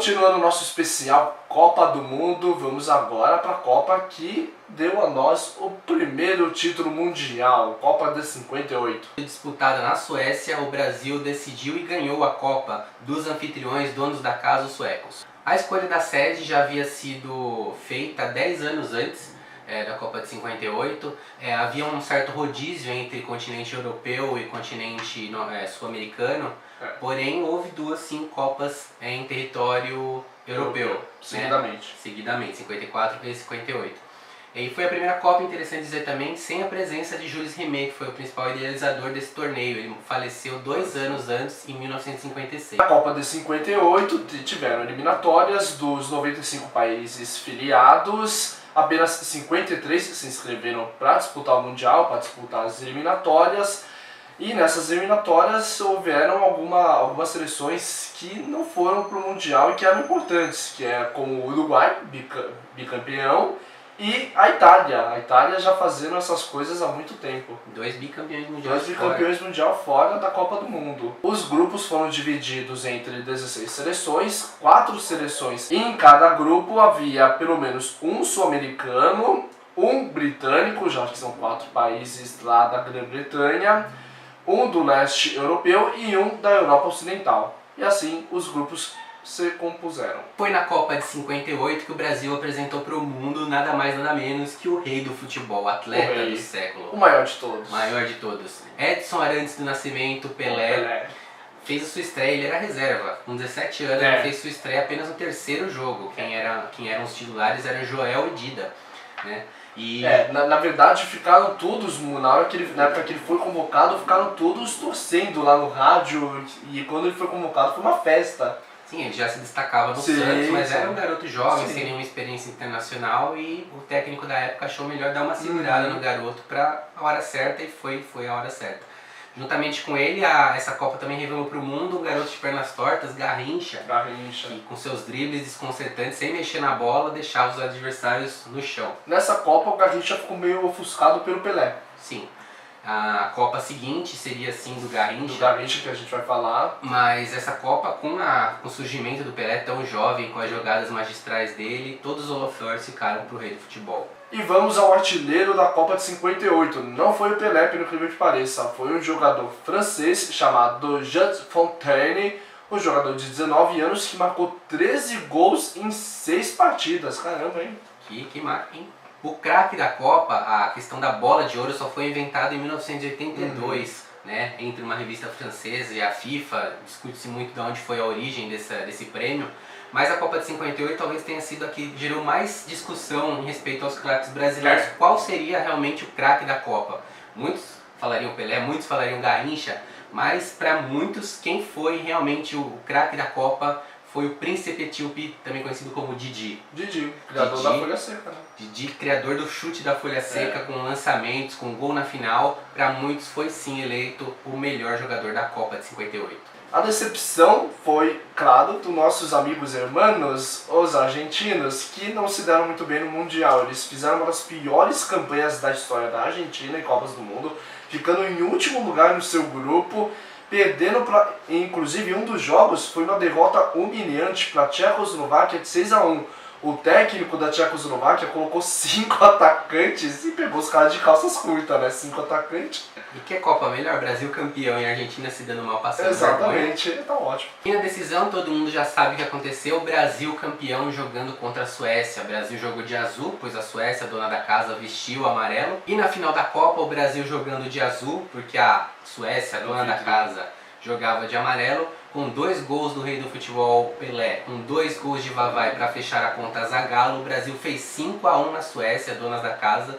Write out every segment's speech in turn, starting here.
Continuando o nosso especial Copa do Mundo, vamos agora para a Copa que deu a nós o primeiro título mundial, Copa de 58. Disputada na Suécia, o Brasil decidiu e ganhou a Copa dos anfitriões, donos da casa, os suecos. A escolha da sede já havia sido feita 10 anos antes da Copa de 58. Havia um certo rodízio entre continente europeu e continente sul-americano, porém houve duas Copas em território europeu. Seguidamente. Seguidamente, 54 e 58. E foi a primeira Copa, interessante dizer também, sem a presença de Jules Rimet, que foi o principal idealizador desse torneio. Ele faleceu 2 anos antes, em 1956. Na Copa de 58 tiveram eliminatórias dos 95 países filiados. Apenas 53 se inscreveram para disputar o Mundial, para disputar as eliminatórias. E nessas eliminatórias houveram algumas seleções que não foram para o Mundial e que eram importantes, que é como o Uruguai, bicampeão, e a Itália já fazendo essas coisas há muito tempo. 2 bicampeões mundiais. 2 bicampeões mundial fora da Copa do Mundo. Os grupos foram divididos entre 16 seleções, 4 seleções. E em cada grupo havia pelo menos um sul-americano, um britânico, já que são 4 países lá da Grã-Bretanha, um do leste europeu e um da Europa Ocidental. E assim os grupos se compuseram. Foi na Copa de 58 que o Brasil apresentou para o mundo nada mais nada menos que o rei do futebol, o atleta do século. O maior de todos. Maior de todos. Edson Arantes do Nascimento, Pelé. Fez a sua estreia, ele era reserva. Com 17 anos ele fez sua estreia apenas no 3º jogo. Quem eram os titulares eram Joel e Dida, né? E... na verdade ficaram todos, na época que ele foi convocado, ficaram todos torcendo lá no rádio, e quando ele foi convocado foi uma festa. Sim, ele já se destacava no Santos, mas era um garoto jovem, sem nenhuma experiência internacional, e o técnico da época achou melhor dar uma segurada no garoto para a hora certa, e foi a hora certa. Juntamente com ele, essa Copa também revelou para o mundo um garoto de pernas tortas, Garrincha, que com seus dribles desconcertantes, sem mexer na bola, deixava os adversários no chão. Nessa Copa o Garrincha ficou meio ofuscado pelo Pelé. Sim. A Copa seguinte seria assim do Garrincha. Do Garrincha que a gente vai falar. Mas essa Copa, com o surgimento do Pelé tão jovem, com as jogadas magistrais dele, todos os holofotes ficaram pro rei do futebol. E vamos ao artilheiro da Copa de 58. Não foi o Pelé, pelo incrível que pareça. Foi um jogador francês chamado Jules Fontaine, um jogador de 19 anos que marcou 13 gols em 6 partidas. Caramba, hein? Que marca, hein? O craque da Copa, a questão da bola de ouro, só foi inventada em 1982, né? Entre uma revista francesa e a FIFA. Discute-se muito de onde foi a origem desse prêmio. Mas a Copa de 58 talvez tenha sido a que gerou mais discussão em respeito aos craques brasileiros. Qual seria realmente o craque da Copa? Muitos falariam Pelé, muitos falariam Garrincha, mas para muitos quem foi realmente o craque da Copa foi o Príncipe Etíope, também conhecido como Didi. Didi, criador da Folha Seca, né? Didi, criador do chute da Folha Seca, com lançamentos, com gol na final. Para muitos foi sim eleito o melhor jogador da Copa de 58. A decepção foi, claro, dos nossos amigos hermanos, os argentinos, que não se deram muito bem no Mundial. Eles fizeram uma das piores campanhas da história da Argentina em Copas do Mundo, ficando em último lugar no seu grupo, perdendo inclusive um dos jogos foi uma derrota humilhante para a Tchecoslováquia de 6-1. O técnico da Tchecoslováquia colocou 5 atacantes e pegou os caras de calças curtas, né? 5 atacantes. E que Copa melhor? Brasil campeão e a Argentina se dando mal passando. Exatamente, tá ótimo. E na decisão todo mundo já sabe o que aconteceu. O Brasil campeão jogando contra a Suécia. O Brasil jogou de azul, pois a Suécia, dona da casa, vestiu o amarelo. E na final da Copa o Brasil jogando de azul, porque a Suécia, dona da casa, jogava de amarelo, com 2 gols do rei do futebol Pelé, com 2 gols de Vavá para fechar a conta Zagallo. O Brasil fez 5-1 na Suécia, donas da casa,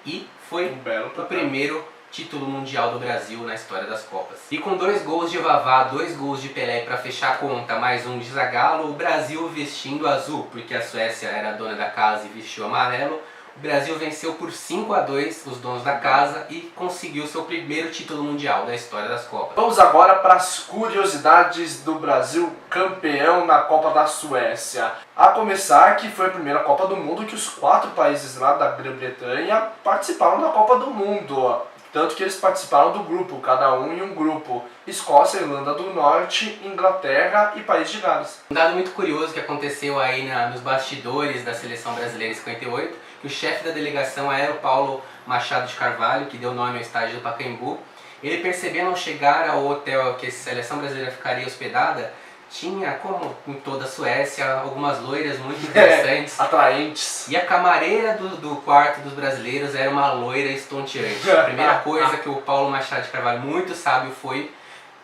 e foi o primeiro título mundial do Brasil na história das Copas. E com 2 gols de Vavá, 2 gols de Pelé para fechar a conta, mais um de Zagallo, o Brasil vestindo azul, porque a Suécia era a dona da casa e vestiu amarelo. O Brasil venceu por 5-2 os donos da casa e conseguiu seu primeiro título mundial da história das Copas. Vamos agora para as curiosidades do Brasil campeão na Copa da Suécia. A começar que foi a primeira Copa do Mundo que os 4 países lá da Grã-Bretanha participaram da Copa do Mundo. Tanto que eles participaram do grupo, cada um em um grupo. Escócia, Irlanda do Norte, Inglaterra e País de Gales. Um dado muito curioso que aconteceu aí nos bastidores da seleção brasileira em 58, que o chefe da delegação era o Paulo Machado de Carvalho, que deu nome ao estádio do Pacaembu. Ele percebendo ao chegar ao hotel que a seleção brasileira ficaria hospedada, tinha, como em toda a Suécia, algumas loiras muito interessantes. Atraentes. E a camareira do quarto dos brasileiros era uma loira estonteante. A primeira coisa que o Paulo Machado de Carvalho, muito sábio,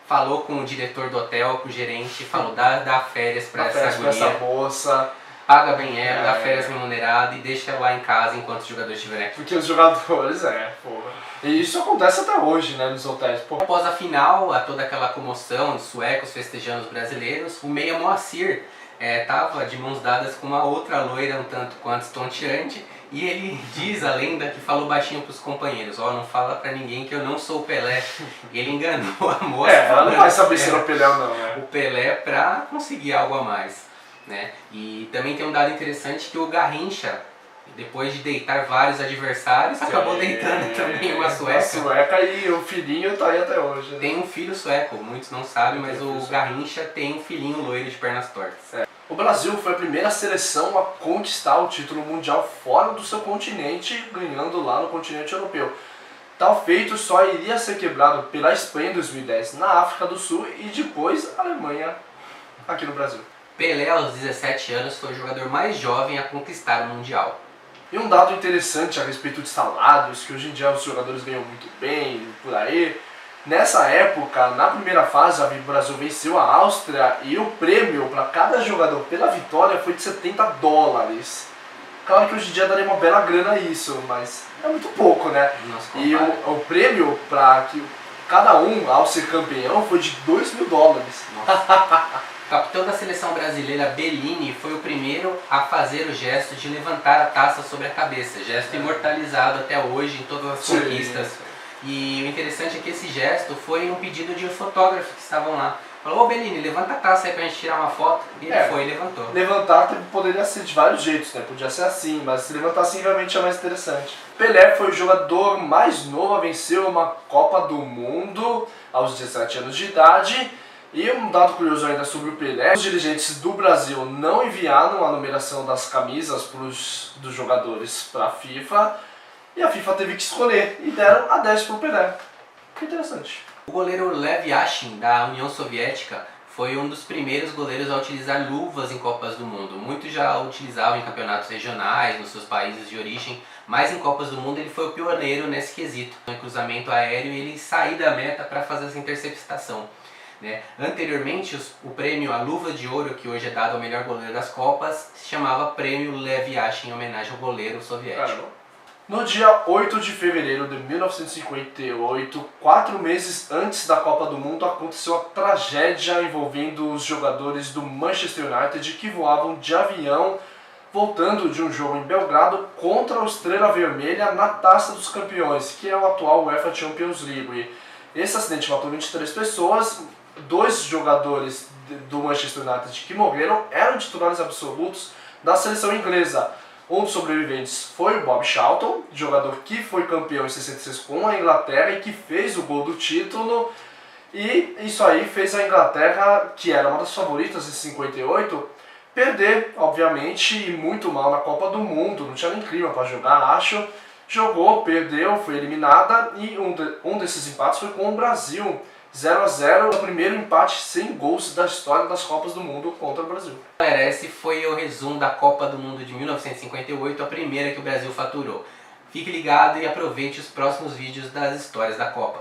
falou com o diretor do hotel, com o gerente, falou: dá férias pra essa guria, moça, paga bem ela, dá férias remuneradas e deixa ela lá em casa enquanto os jogadores estiverem aqui. Porque os jogadores, E isso acontece até hoje, né, nos hotéis. Após a final, toda aquela comoção de suecos festejando os brasileiros, o meia Moacir estava de mãos dadas com uma outra loira um tanto quanto estonteante, e ele diz a lenda que falou baixinho para os companheiros: não fala pra ninguém que eu não sou o Pelé. E ele enganou a moça. Ela não vai saber se era o Pelé ou não, né? O Pelé pra conseguir algo a mais, né? E também tem um dado interessante que o Garrincha, depois de deitar vários adversários, acabou deitando também uma sueca. Sueca, e o filhinho tá aí até hoje. Né? Tem um filho sueco, muitos não sabem, mas o Garrincha tem um filhinho loiro de pernas tortas. O Brasil foi a primeira seleção a conquistar o título mundial fora do seu continente, ganhando lá no continente europeu. Tal feito só iria ser quebrado pela Espanha em 2010, na África do Sul, e depois a Alemanha aqui no Brasil. Pelé, aos 17 anos, foi o jogador mais jovem a conquistar o Mundial. E um dado interessante a respeito de salários, que hoje em dia os jogadores ganham muito bem, por aí. Nessa época, na primeira fase, o Brasil venceu a Áustria e o prêmio para cada jogador pela vitória foi de $70. Claro que hoje em dia daria uma bela grana isso, mas é muito pouco, né? E o prêmio para que cada um, ao ser campeão, foi de $2.000. O capitão da seleção brasileira, Bellini, foi o primeiro a fazer o gesto de levantar a taça sobre a cabeça, gesto imortalizado até hoje em todas as conquistas. E o interessante é que esse gesto foi um pedido de um fotógrafo que estavam lá. Falou: Bellini, levanta a taça aí pra gente tirar uma foto. E ele foi e levantou. Levantar poderia ser de vários jeitos, né? Podia ser assim, mas se levantar assim realmente é mais interessante. Pelé foi o jogador mais novo a vencer uma Copa do Mundo aos 17 anos de idade. E um dado curioso ainda sobre o Pelé: os dirigentes do Brasil não enviaram a numeração das camisas dos jogadores para a FIFA, e a FIFA teve que escolher, e deram a 10 para o Pelé. Que interessante. O goleiro Lev Yashin, da União Soviética, foi um dos primeiros goleiros a utilizar luvas em Copas do Mundo. Muitos já utilizavam em campeonatos regionais, nos seus países de origem, mas em Copas do Mundo ele foi o pioneiro nesse quesito. No cruzamento aéreo, ele sair da meta para fazer essa interceptação. Anteriormente, o prêmio A Luva de Ouro, que hoje é dado ao melhor goleiro das Copas, se chamava Prêmio Lev Yashin, em homenagem ao goleiro soviético. No dia 8 de fevereiro de 1958, 4 meses antes da Copa do Mundo, aconteceu a tragédia envolvendo os jogadores do Manchester United que voavam de avião voltando de um jogo em Belgrado contra o Estrela Vermelha na Taça dos Campeões, que é o atual UEFA Champions League. Esse acidente matou 23 pessoas, 2 jogadores do Manchester United que morreram eram titulares absolutos da seleção inglesa. Um dos sobreviventes foi o Bob Charlton, jogador que foi campeão em 66 com a Inglaterra e que fez o gol do título. E isso aí fez a Inglaterra, que era uma das favoritas em 58, perder, obviamente, e muito mal na Copa do Mundo. Não tinha nem clima para jogar, acho. Jogou, perdeu, foi eliminada, e um desses empates foi com o Brasil. 0-0, o primeiro empate sem gols da história das Copas do Mundo contra o Brasil. Galera, esse foi o resumo da Copa do Mundo de 1958, a primeira que o Brasil faturou. Fique ligado e aproveite os próximos vídeos das histórias da Copa.